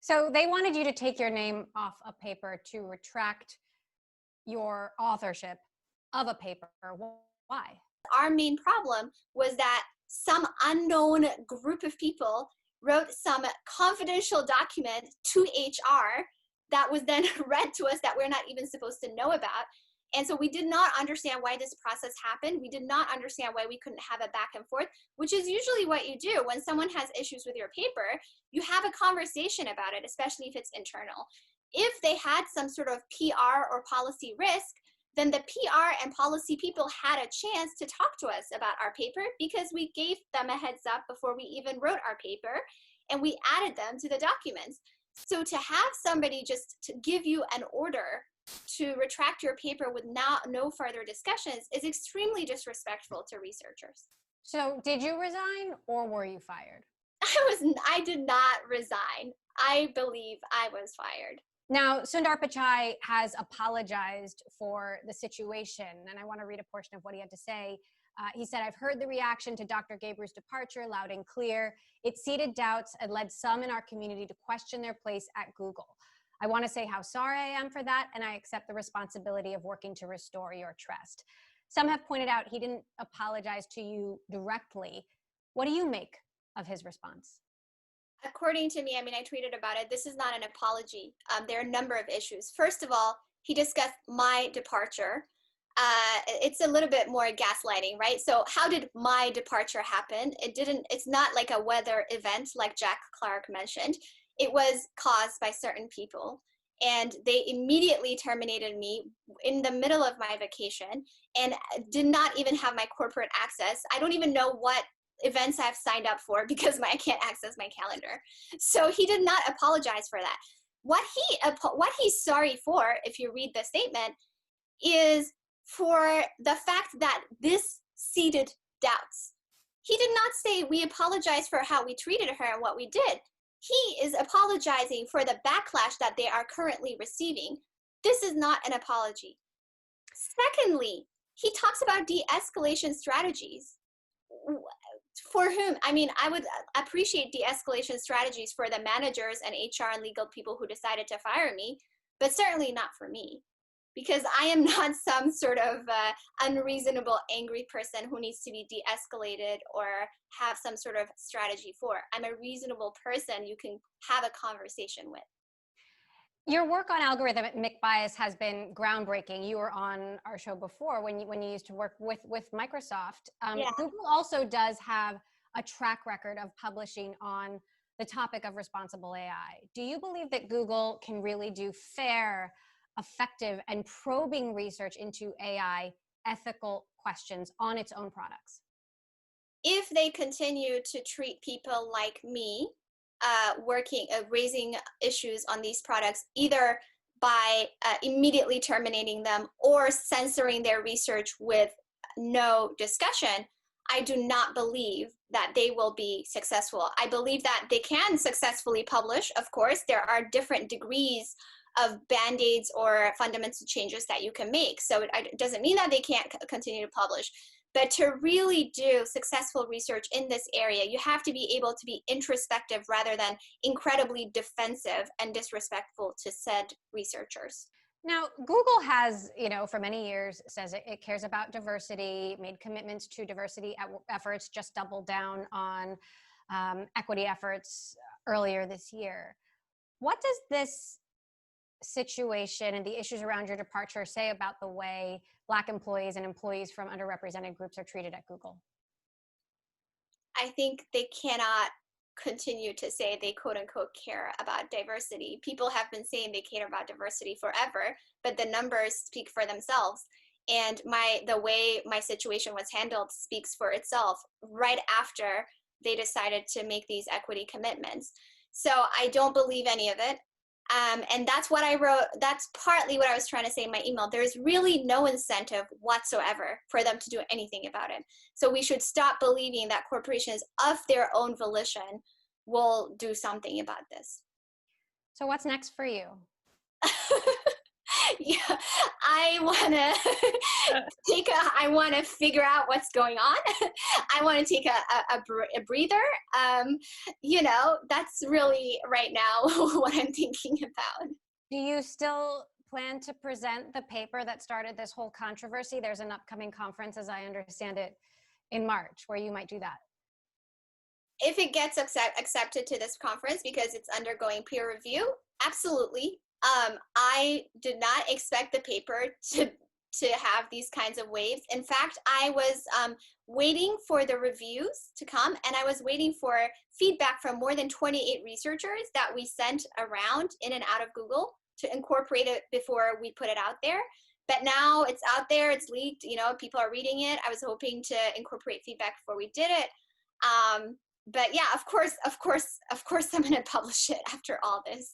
So they wanted you to take your name off a paper to retract your authorship of a paper. Why? Our main problem was that some unknown group of people wrote some confidential document to HR that was then read to us that we're not even supposed to know about. And so we did not understand why this process happened. We did not understand why we couldn't have a back and forth, which is usually what you do when someone has issues with your paper. You have a conversation about it, especially if it's internal. If they had some sort of PR or policy risk, then the PR and policy people had a chance to talk to us about our paper because we gave them a heads up before we even wrote our paper, and we added them to the documents. So to have somebody just to give you an order to retract your paper with no further discussions is extremely disrespectful to researchers. So did you resign or were you fired? I did not resign. I believe I was fired. Now, Sundar Pichai has apologized for the situation, and I want to read a portion of what he had to say. He said, "I've heard the reaction to Dr. Gebru's departure loud and clear. It seeded doubts and led some in our community to question their place at Google. I want to say how sorry I am for that, and I accept the responsibility of working to restore your trust." Some have pointed out he didn't apologize to you directly. What do you make of his response? According to me, I mean, I tweeted about it. This is not an apology. There are a number of issues. First of all, he discussed my departure. It's a little bit more gaslighting, right? So how did my departure happen? It's not like a weather event like Jack Clark mentioned. It was caused by certain people. And they immediately terminated me in the middle of my vacation and did not even have my corporate access. I don't even know what events I've signed up for because I can't access my calendar. So he did not apologize for that. What he's sorry for, if you read the statement, is for the fact that this seeded doubts. He did not say we apologize for how we treated her and what we did. He is apologizing for the backlash that they are currently receiving. This is not an apology. Secondly, he talks about de-escalation strategies. For whom? I mean, I would appreciate de-escalation strategies for the managers and HR and legal people who decided to fire me, but certainly not for me, because I am not some sort of unreasonable, angry person who needs to be de-escalated or have some sort of strategy for. I'm a reasonable person you can have a conversation with. Your work on algorithmic bias has been groundbreaking. You were on our show before when you used to work with Microsoft. Yeah. Google also does have a track record of publishing on the topic of responsible AI. Do you believe that Google can really do fair, effective, and probing research into AI ethical questions on its own products? If they continue to treat people like me, raising issues on these products, either by immediately terminating them or censoring their research with no discussion, I do not believe that they will be successful. I believe that they can successfully publish. Of course, there are different degrees of band-aids or fundamental changes that you can make. So it doesn't mean that they can't continue to publish. But to really do successful research in this area, you have to be able to be introspective rather than incredibly defensive and disrespectful to said researchers. Now, Google has, for many years says it cares about diversity, made commitments to diversity efforts, just doubled down on equity efforts earlier this year. What does this situation and the issues around your departure say about the way Black employees and employees from underrepresented groups are treated at Google? I think they cannot continue to say they quote unquote care about diversity. People have been saying they care about diversity forever, but the numbers speak for themselves. And the way my situation was handled speaks for itself right after they decided to make these equity commitments. So I don't believe any of it. And that's what I wrote. That's partly what I was trying to say in my email. There's really no incentive whatsoever for them to do anything about it. So we should stop believing that corporations of their own volition will do something about this. So what's next for you? Yeah, I I want to figure out what's going on. I want to take a breather. That's really right now what I'm thinking about. Do you still plan to present the paper that started this whole controversy? There's an upcoming conference, as I understand it, in March, where you might do that. If it gets accepted to this conference because it's undergoing peer review, absolutely. I did not expect the paper to have these kinds of waves. In fact, I was waiting for the reviews to come, and I was waiting for feedback from more than 28 researchers that we sent around in and out of Google to incorporate it before we put it out there. But now it's out there, it's leaked, people are reading it. I was hoping to incorporate feedback before we did it. But yeah, of course, I'm going to publish it after all this.